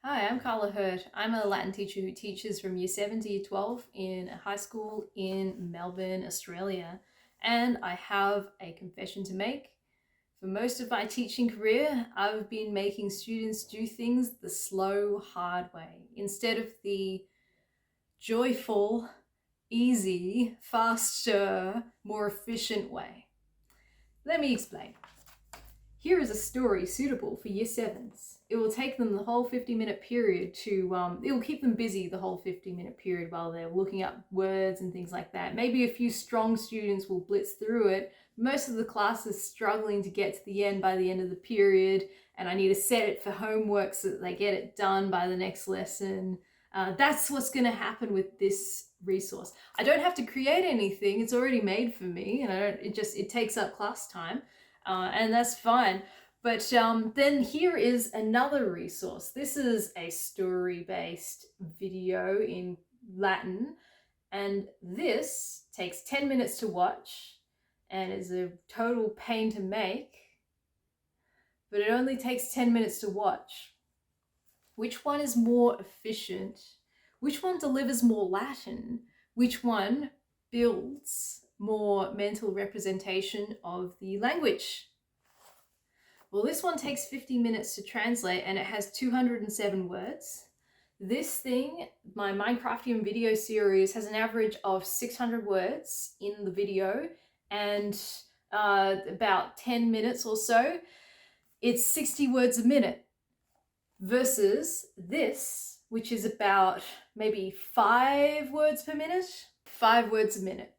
Hi, I'm Carla Hurt. I'm a Latin teacher who teaches from Year 7 to Year 12 in a high school in Melbourne, Australia. And I have a confession to make. For most of my teaching career, I've been making students do things the slow, hard way instead of the joyful, easy, faster, more efficient way. Let me explain. Here is a story suitable for Year 7s. It will take them the whole 50-minute period it will keep them busy the whole 50-minute period while they're looking up words and things like that. Maybe a few strong students will blitz through it. Most of the class is struggling to get to the end by the end of the period, and I need to set it for homework so that they get it done by the next lesson. That's what's going to happen with this resource. I don't have to create anything. It's already made for me, and it takes up class time. And that's fine. But then here is another resource. This is a story-based video in Latin, and this takes 10 minutes to watch and is a total pain to make, but it only takes 10 minutes to watch. Which one is more efficient? Which one delivers more Latin? Which one builds more mental representation of the language? Well, this one takes 50 minutes to translate and it has 207 words. This thing, my Minecraftian video series, has an average of 600 words in the video and about 10 minutes or so. It's 60 words a minute versus this, which is about maybe 5 words per minute, 5 words a minute.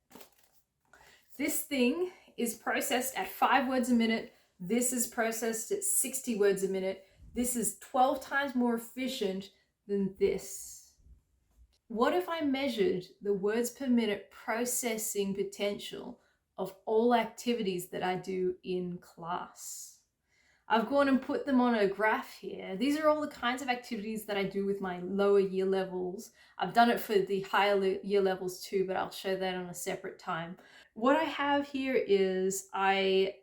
This thing is processed at 5 words a minute. This is processed at 60 words a minute. This is 12 times more efficient than this. What if I measured the words per minute processing potential of all activities that I do in class? I've gone and put them on a graph here. These are all the kinds of activities that I do with my lower year levels. I've done it for the higher year levels too, but I'll show that on a separate time. What I have here is I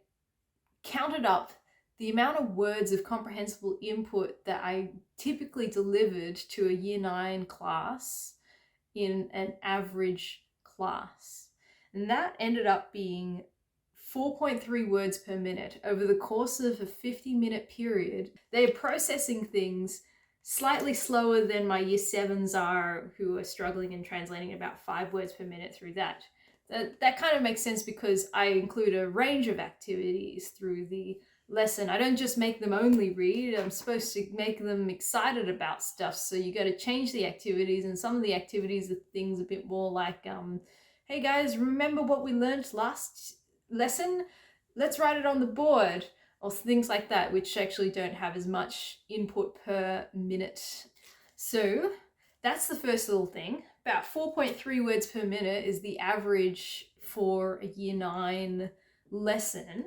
counted up the amount of words of comprehensible input that I typically delivered to a year 9 class in an average class. And that ended up being 4.3 words per minute over the course of a 50-minute period. They're processing things slightly slower than my year 7s are, who are struggling and translating about 5 words per minute through that. That kind of makes sense because I include a range of activities through the lesson. I don't just make them only read. I'm supposed to make them excited about stuff. So you got to change the activities, and some of the activities are things a bit more like, hey guys, remember what we learned last lesson? Let's write it on the board, or things like that, which actually don't have as much input per minute. So that's the first little thing. About 4.3 words per minute is the average for a year 9 lesson.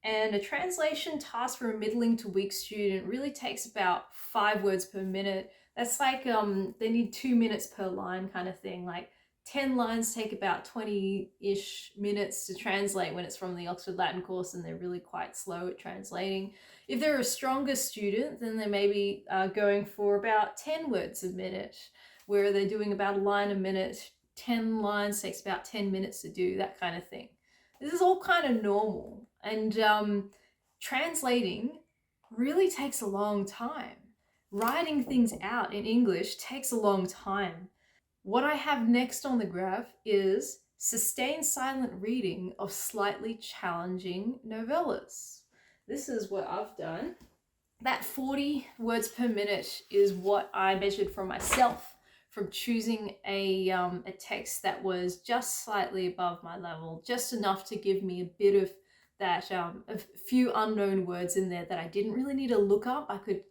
And a translation task for a middling to weak student really takes about 5 words per minute. That's like they need 2 minutes per line kind of thing. Like 10 lines take about 20-ish minutes to translate when it's from the Oxford Latin course, and they're really quite slow at translating. If they're a stronger student, then they may be going for about 10 words a minute, where they're doing about a line a minute. 10 lines takes about 10 minutes to do, that kind of thing. This is all kind of normal, and translating really takes a long time. Writing things out in English takes a long time. What I have next on the graph is sustained silent reading of slightly challenging novellas. This is what I've done. That 40 words per minute is what I measured for myself from choosing a text that was just slightly above my level, just enough to give me a bit of that, a few unknown words in there that I didn't really need to look up. I could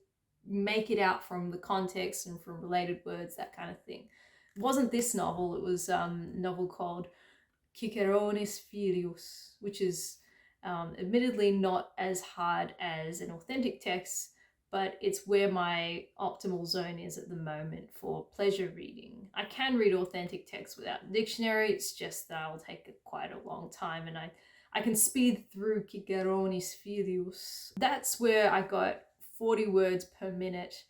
make it out from the context and from related words, that kind of thing. It wasn't this novel, it was a novel called Ciceronis Filius, which is admittedly not as hard as an authentic text, but it's where my optimal zone is at the moment for pleasure reading. I can read authentic text without a dictionary, it's just that I'll take quite a long time, and I can speed through Ciceronis Filius. That's where I got 40 words per minute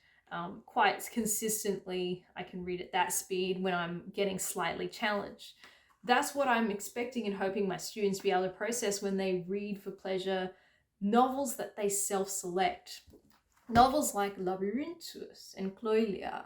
quite consistently. I can read at that speed when I'm getting slightly challenged. That's what I'm expecting and hoping my students be able to process when they read for pleasure novels that they self-select. Novels like Labyrinthus and Cloelia,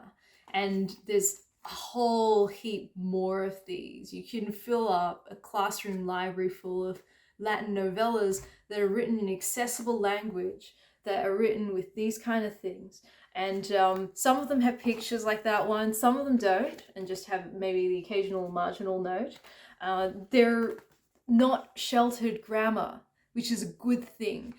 and there's a whole heap more of these. You can fill up a classroom library full of Latin novellas that are written in accessible language, that are written with these kind of things. And some of them have pictures like that one, some of them don't, and just have maybe the occasional marginal note. They're not sheltered grammar, which is a good thing.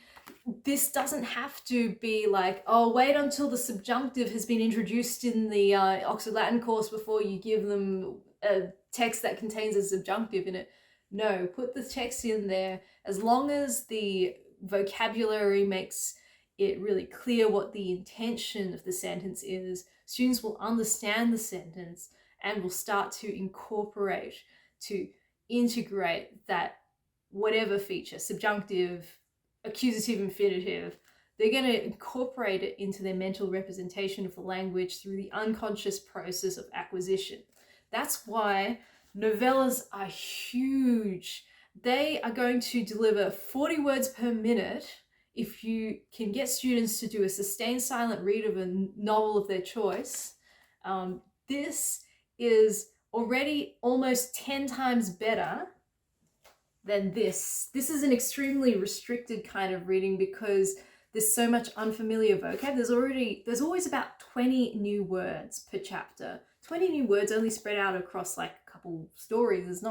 This doesn't have to be like, oh, wait until the subjunctive has been introduced in the Oxford Latin course before you give them a text that contains a subjunctive in it. No, put the text in there. As long as the vocabulary makes it really clear what the intention of the sentence is, students will understand the sentence and will start to incorporate, to integrate that whatever feature, subjunctive, accusative, infinitive. They're going to incorporate it into their mental representation of the language through the unconscious process of acquisition. That's why novellas are huge. They are going to deliver 40 words per minute. If you can get students to do a sustained silent read of a novel of their choice, this is already almost 10 times better than this. This is an extremely restricted kind of reading because there's so much unfamiliar vocab. There's always about 20 new words per chapter. 20 new words only spread out across like a couple stories.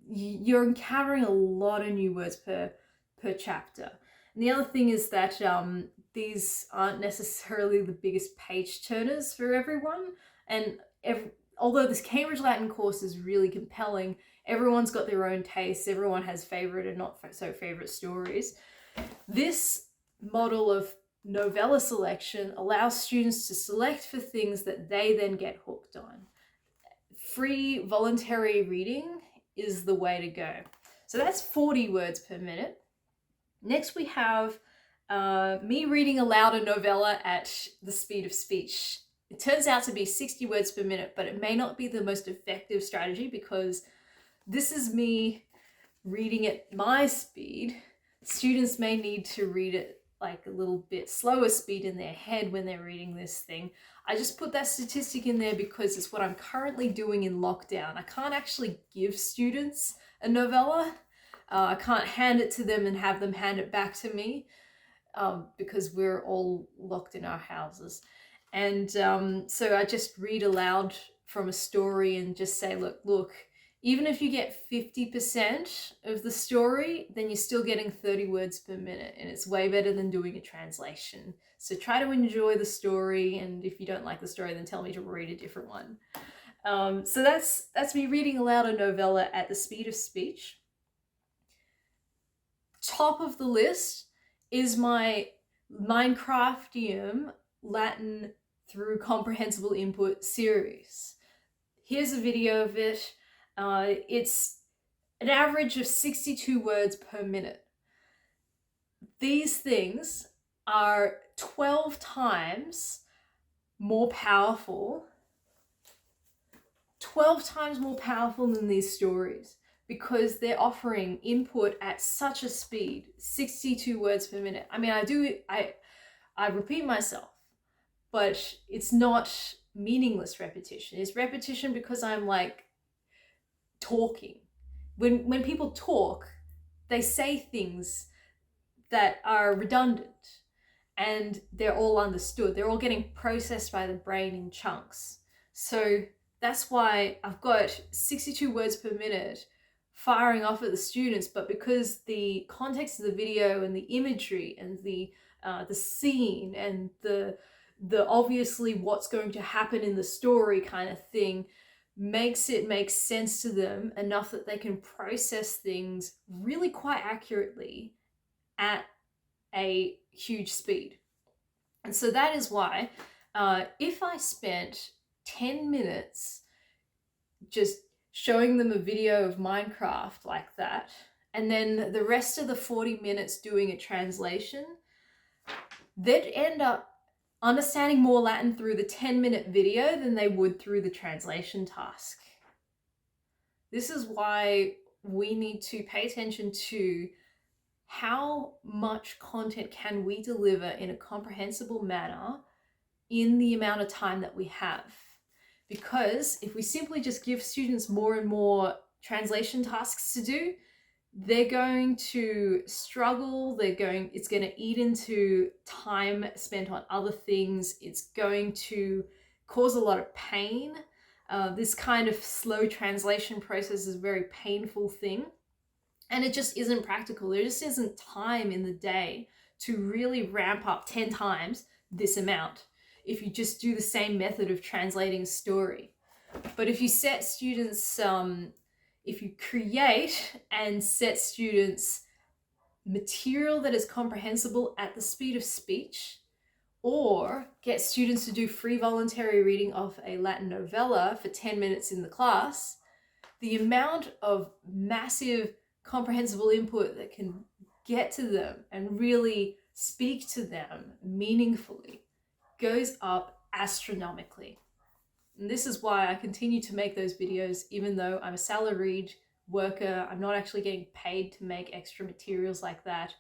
You're encountering a lot of new words per chapter. And the other thing is that these aren't necessarily the biggest page turners for everyone. And although this Cambridge Latin course is really compelling, everyone's got their own tastes. Everyone has favorite and not so favorite stories. This model of novella selection allows students to select for things that they then get hooked on. Free voluntary reading is the way to go. So that's 40 words per minute. Next we have me reading aloud a novella at the speed of speech. It turns out to be 60 words per minute, but it may not be the most effective strategy because this is me reading at my speed. Students may need to read it like a little bit slower speed in their head when they're reading this thing. I just put that statistic in there because it's what I'm currently doing in lockdown. I can't actually give students a novella. I can't hand it to them and have them hand it back to me because we're all locked in our houses. And so I just read aloud from a story and just say, look, even if you get 50% of the story, then you're still getting 30 words per minute, and it's way better than doing a translation. So try to enjoy the story, and if you don't like the story, then tell me to read a different one. So that's me reading aloud a novella at the speed of speech. Top of the list is my Minecraftium Latin through comprehensible input series. Here's a video of it. It's an average of 62 words per minute. These things are 12 times more powerful, 12 times more powerful than these stories because they're offering input at such a speed, 62 words per minute. I mean, I repeat myself, but it's not meaningless repetition. It's repetition because I'm like talking. When people talk, they say things that are redundant and they're all understood. They're all getting processed by the brain in chunks. So that's why I've got 62 words per minute firing off at the students, but because the context of the video and the imagery and the scene and the obviously what's going to happen in the story kind of thing makes it make sense to them enough that they can process things really quite accurately at a huge speed. And so that is why if I spent 10 minutes just showing them a video of Minecraft like that, and then the rest of the 40 minutes doing a translation, they'd end up understanding more Latin through the 10-minute video than they would through the translation task. This is why we need to pay attention to how much content can we deliver in a comprehensible manner in the amount of time that we have. Because if we simply just give students more and more translation tasks to do, they're going to struggle, it's going to eat into time spent on other things, it's going to cause a lot of pain. This kind of slow translation process is a very painful thing, and it just isn't practical. There just isn't time in the day to really ramp up 10 times this amount if you just do the same method of translating a story. But if you set students, if you create and set students material that is comprehensible at the speed of speech, or get students to do free voluntary reading of a Latin novella for 10 minutes in the class, the amount of massive comprehensible input that can get to them and really speak to them meaningfully goes up astronomically. And this is why I continue to make those videos, even though I'm a salaried worker. I'm not actually getting paid to make extra materials like that.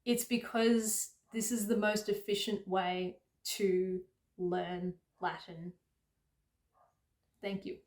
It's because this is the most efficient way to learn Latin. Thank you.